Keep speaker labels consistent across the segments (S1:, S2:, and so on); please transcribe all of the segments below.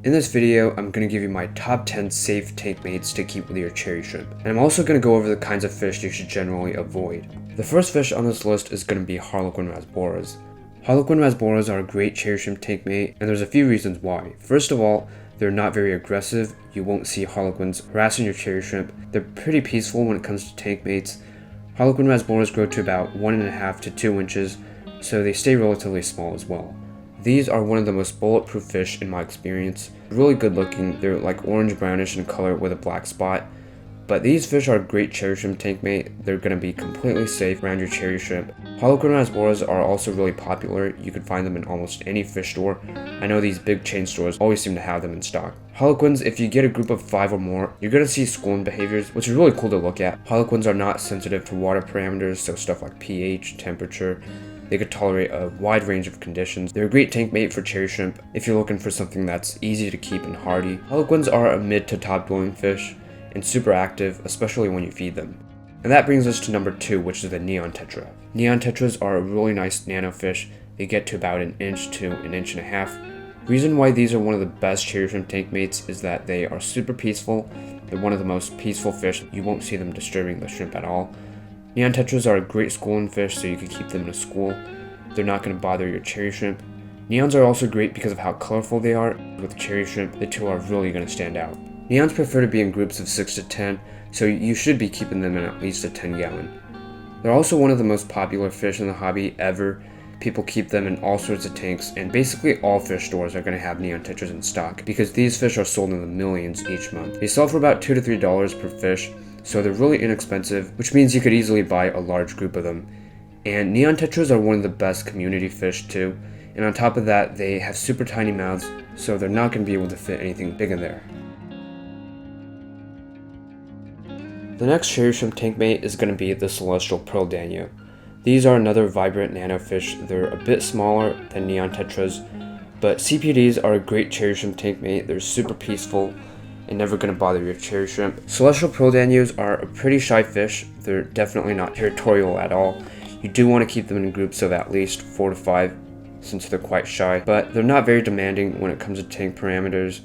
S1: In this video, I'm going to give you my top 10 safe tank mates to keep with your cherry shrimp. And I'm also going to go over the kinds of fish you should generally avoid. The first fish on this list is going to be Harlequin rasboras. Harlequin rasboras are a great cherry shrimp tank mate, and there's a few reasons why. First of all, they're not very aggressive. You won't see harlequins harassing your cherry shrimp. They're pretty peaceful when it comes to tank mates. Harlequin rasboras grow to about 1.5 to 2 inches, so they stay relatively small as well. These are one of the most bulletproof fish in my experience. Really good looking, they're like orange brownish in color with a black spot. But these fish are a great cherry shrimp tank mate. They're going to be completely safe around your cherry shrimp. Harlequin rasboras are also really popular. You can find them in almost any fish store. I know these big chain stores always seem to have them in stock. Harlequins, if you get a group of 5 or more, you're going to see schooling behaviors, which is really cool to look at. Harlequins are not sensitive to water parameters, so stuff like pH, temperature. They could tolerate a wide range of conditions. They're a great tank mate for cherry shrimp if you're looking for something that's easy to keep and hardy. Harlequins are a mid to top dwelling fish and super active, especially when you feed them. And that brings us to number 2, which is the neon tetra. Neon tetras are a really nice nano fish. They get to about 1 inch to 1.5 inches. Reason why these are one of the best cherry shrimp tank mates is that they are super peaceful. They're one of the most peaceful fish. You won't see them disturbing the shrimp at all. Neon tetras are a great schooling fish, so you can keep them in a school. They're not going to bother your cherry shrimp. Neons are also great because of how colorful they are. With cherry shrimp, the two are really going to stand out. Neons prefer to be in groups of 6 to 10, so you should be keeping them in at least a 10-gallon. They're also one of the most popular fish in the hobby ever. People keep them in all sorts of tanks, and basically all fish stores are going to have neon tetras in stock because these fish are sold in the millions each month. They sell for about $2 to $3 per fish, so they're really inexpensive, which means you could easily buy a large group of them. And neon tetras are one of the best community fish too, and on top of that, they have super tiny mouths, so they're not going to be able to fit anything big in there. The next cherry shrimp tank mate is going to be the celestial pearl danio. These are another vibrant nano fish. They're a bit smaller than neon tetras, but CPDs are a great cherry shrimp tank mate. They're super peaceful and never going to bother your cherry shrimp. Celestial pearl danios are a pretty shy fish. They're definitely not territorial at all. You do want to keep them in groups of at least 4 to 5 since they're quite shy, but they're not very demanding when it comes to tank parameters.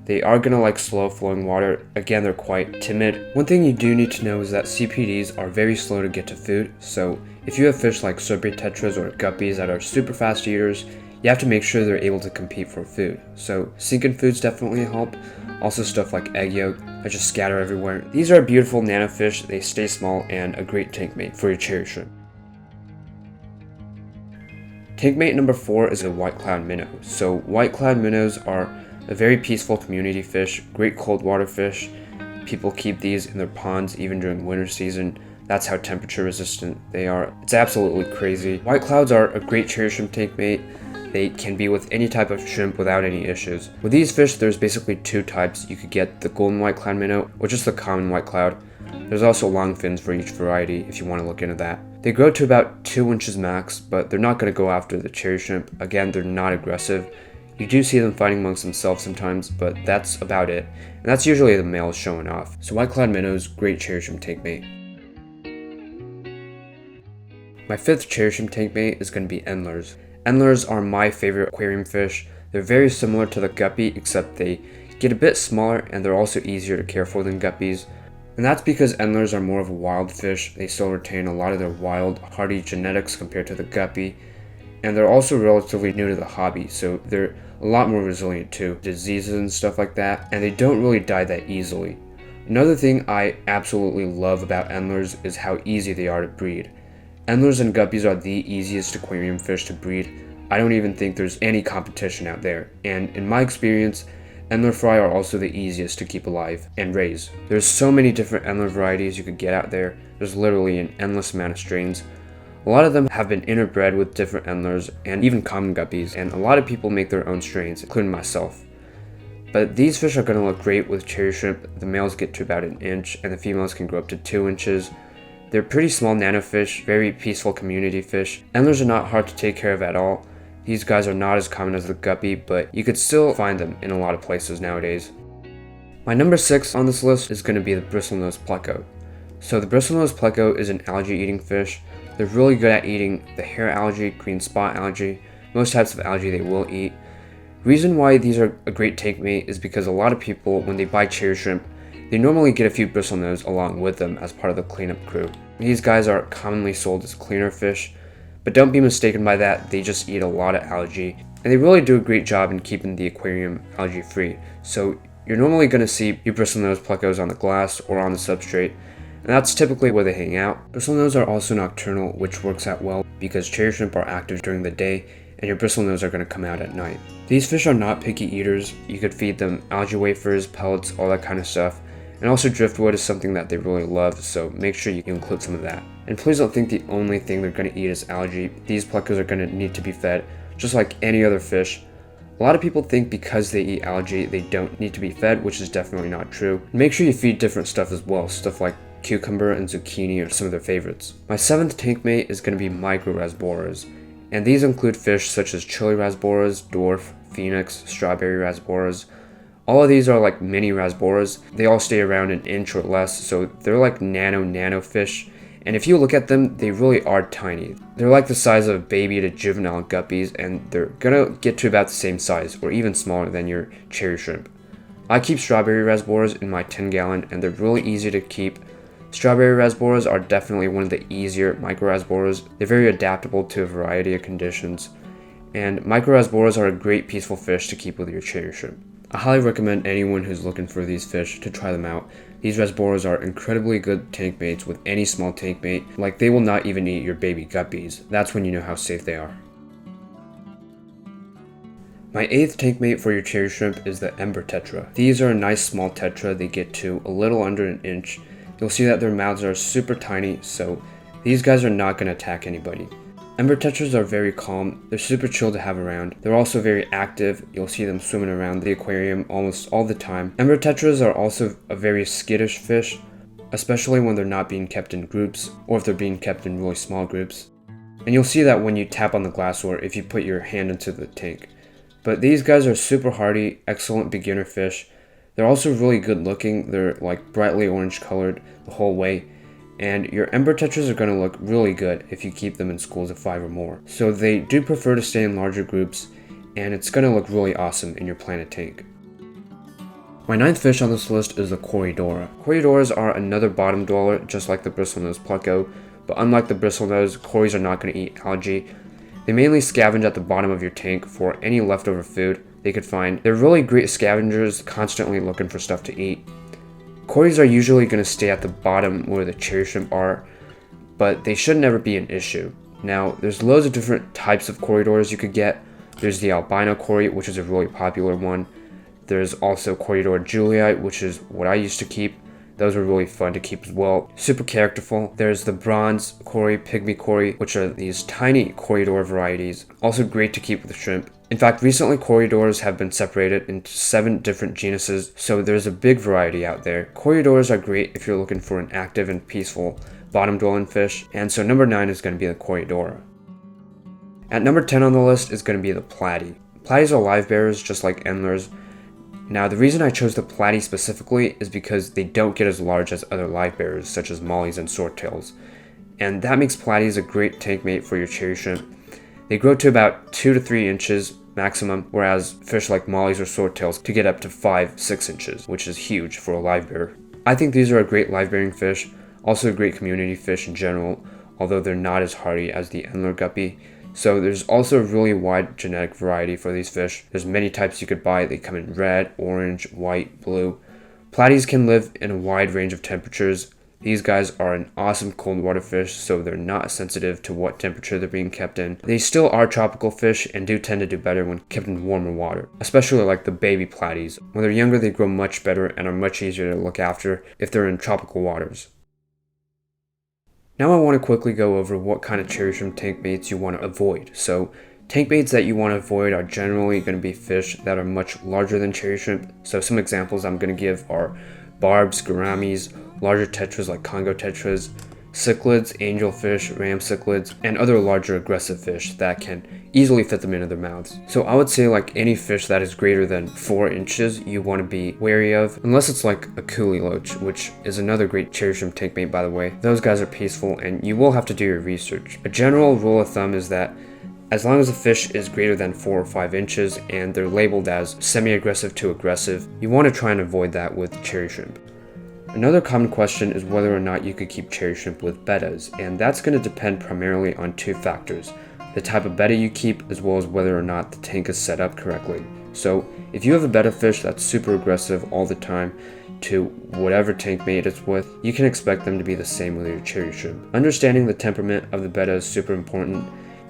S1: They are going to like slow flowing water. Again, they're quite timid. One thing you do need to know is that CPDs are very slow to get to food, so if you have fish like sorbet tetras or guppies that are super fast eaters, you have to make sure they're able to compete for food. So sinking foods definitely help. Also stuff like egg yolk that just scatter everywhere. These are beautiful nano fish. They stay small and a great tank mate for your cherry shrimp. Tank mate number 4 is a white cloud minnow. So white cloud minnows are a very peaceful community fish, great cold water fish. People keep these in their ponds even during winter season. That's how temperature resistant they are. It's absolutely crazy. White clouds are a great cherry shrimp tank mate. They can be with any type of shrimp without any issues. With these fish, there's basically 2 types. You could get the golden white cloud minnow or just the common white cloud. There's also long fins for each variety if you want to look into that. They grow to about 2 inches max, but they're not going to go after the cherry shrimp. Again, they're not aggressive. You do see them fighting amongst themselves sometimes, but that's about it. And that's usually the males showing off. So white cloud minnows, great cherry shrimp tank mate. My 5th cherry shrimp tank mate is going to be endlers. Endlers are my favorite aquarium fish. They're very similar to the guppy, except they get a bit smaller and they're also easier to care for than guppies. And that's because endlers are more of a wild fish. They still retain a lot of their wild, hardy genetics compared to the guppy. And they're also relatively new to the hobby, so they're a lot more resilient to diseases and stuff like that, and they don't really die that easily. Another thing I absolutely love about endlers is how easy they are to breed. Endlers and guppies are the easiest aquarium fish to breed. I don't even think there's any competition out there, and in my experience, endler fry are also the easiest to keep alive and raise. There's so many different endler varieties you could get out there. There's literally an endless amount of strains. A lot of them have been interbred with different endlers and even common guppies, and a lot of people make their own strains, including myself. But these fish are going to look great with cherry shrimp. The males get to about 1 inch and the females can grow up to 2 inches. They're pretty small nano fish, very peaceful community fish. Endlers are not hard to take care of at all. These guys are not as common as the guppy, but you could still find them in a lot of places nowadays. My number 6 on this list is going to be the bristlenose pleco. So the bristlenose pleco is an algae eating fish. They're really good at eating the hair algae, green spot algae, most types of algae they will eat. Reason why these are a great tank mate is because a lot of people, when they buy cherry shrimp, they normally get a few bristlenose along with them as part of the cleanup crew. These guys are commonly sold as cleaner fish, but don't be mistaken by that, they just eat a lot of algae, and they really do a great job in keeping the aquarium algae free. So you're normally going to see your bristlenose plecos on the glass or on the substrate, and that's typically where they hang out. Bristlenose are also nocturnal, which works out well because cherry shrimp are active during the day, and your bristlenose are going to come out at night. These fish are not picky eaters. You could feed them algae wafers, pellets, all that kind of stuff. And also driftwood is something that they really love, so make sure you include some of that. And please don't think the only thing they're going to eat is algae. These plecos are going to need to be fed, just like any other fish. A lot of people think because they eat algae, they don't need to be fed, which is definitely not true. Make sure you feed different stuff as well, stuff like cucumber and zucchini are some of their favorites. My 7th tank mate is going to be micro-rasboras, and these include fish such as chili rasboras, dwarf, phoenix, strawberry rasboras. All of these are like mini rasboras. They all stay around an inch or less, so they're like nano fish. And if you look at them, they really are tiny. They're like the size of baby to juvenile guppies, and they're gonna get to about the same size, or even smaller than your cherry shrimp. I keep strawberry rasboras in my 10-gallon, and they're really easy to keep. Strawberry rasboras are definitely one of the easier micro rasboras. They're very adaptable to a variety of conditions, and micro rasboras are a great peaceful fish to keep with your cherry shrimp. I highly recommend anyone who's looking for these fish to try them out. These rasboras are incredibly good tank mates with any small tank mate. Like, they will not even eat your baby guppies. That's when you know how safe they are. My 8th tank mate for your cherry shrimp is the ember tetra. These are a nice small tetra. They get to a little under an inch. You'll see that their mouths are super tiny, so these guys are not going to attack anybody. Ember tetras are very calm. They're super chill to have around. They're also very active. You'll see them swimming around the aquarium almost all the time. Ember tetras are also a very skittish fish, especially when they're not being kept in groups or if they're being kept in really small groups. And you'll see that when you tap on the glass or if you put your hand into the tank. But these guys are super hardy, excellent beginner fish. They're also really good looking. They're like brightly orange colored the whole way. And your ember tetras are going to look really good if you keep them in schools of 5 or more. So they do prefer to stay in larger groups, and it's going to look really awesome in your planted tank. My 9th fish on this list is the Corydoras. Corydoras are another bottom dweller, just like the bristlenose pleco, but unlike the bristlenose, cories are not going to eat algae. They mainly scavenge at the bottom of your tank for any leftover food they could find. They're really great scavengers, constantly looking for stuff to eat. Cories are usually going to stay at the bottom where the cherry shrimp are, but they should never be an issue. Now, there's loads of different types of Corydoras you could get. There's the albino cory, which is a really popular one. There's also Corydora julii, which is what I used to keep. Those are really fun to keep as well. Super characterful. There's the bronze cory, pygmy cory, which are these tiny Corydora varieties. Also great to keep with shrimp. In fact, recently Corydoras have been separated into 7 different genuses, so there's a big variety out there. Corydoras are great if you're looking for an active and peaceful bottom-dwelling fish, and so number 9 is going to be the Corydora. At number 10 on the list is going to be the platy. Platies are live bearers just like endlers. Now, the reason I chose the platy specifically is because they don't get as large as other live bearers such as mollies and swordtails, and that makes platies a great tank mate for your cherry shrimp. They grow to about 2 to 3 inches maximum, whereas fish like mollies or swordtails could get up to 5-6 inches, which is huge for a live bearer. I think these are a great live bearing fish, also a great community fish in general, although they're not as hardy as the endler guppy. So there's also a really wide genetic variety for these fish. There's many types you could buy. They come in red, orange, white, blue. Platies can live in a wide range of temperatures. These guys are an awesome cold water fish, so they're not sensitive to what temperature they're being kept in. They still are tropical fish and do tend to do better when kept in warmer water, especially like the baby platies. When they're younger, they grow much better and are much easier to look after if they're in tropical waters. Now I want to quickly go over what kind of cherry shrimp tank mates you want to avoid. So tank mates that you want to avoid are generally going to be fish that are much larger than cherry shrimp. So some examples I'm going to give are barbs, gouramis, larger tetras like Congo tetras, cichlids, angelfish, ram cichlids, and other larger aggressive fish that can easily fit them into their mouths. So I would say like any fish that is greater than 4 inches you want to be wary of, unless it's like a coolie loach, which is another great cherry shrimp tank mate by the way. Those guys are peaceful and you will have to do your research. A general rule of thumb is that As long as the fish is greater than 4 or 5 inches and they're labeled as semi-aggressive to aggressive, you want to try and avoid that with cherry shrimp. Another common question is whether or not you could keep cherry shrimp with bettas, and that's going to depend primarily on 2 factors: the type of betta you keep, as well as whether or not the tank is set up correctly. So if you have a betta fish that's super aggressive all the time to whatever tank mate it's with, you can expect them to be the same with your cherry shrimp. Understanding the temperament of the betta is super important.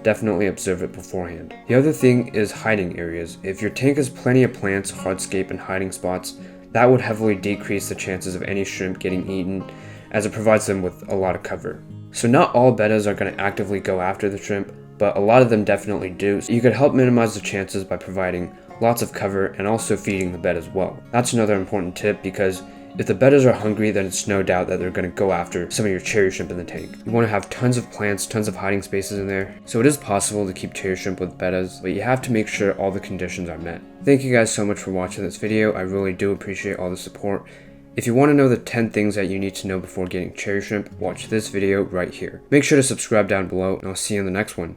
S1: Definitely observe it beforehand. The other thing is hiding areas. If your tank has plenty of plants, hardscape, and hiding spots, that would heavily decrease the chances of any shrimp getting eaten, as it provides them with a lot of cover. So not all bettas are going to actively go after the shrimp, but a lot of them definitely do. So you could help minimize the chances by providing lots of cover and also feeding the betta as well. That's another important tip, because if the bettas are hungry, then it's no doubt that they're going to go after some of your cherry shrimp in the tank. You want to have tons of plants, tons of hiding spaces in there. So it is possible to keep cherry shrimp with bettas, but you have to make sure all the conditions are met. Thank you guys so much for watching this video. I really do appreciate all the support. If you want to know the 10 things that you need to know before getting cherry shrimp, watch this video right here. Make sure to subscribe down below, and I'll see you in the next one.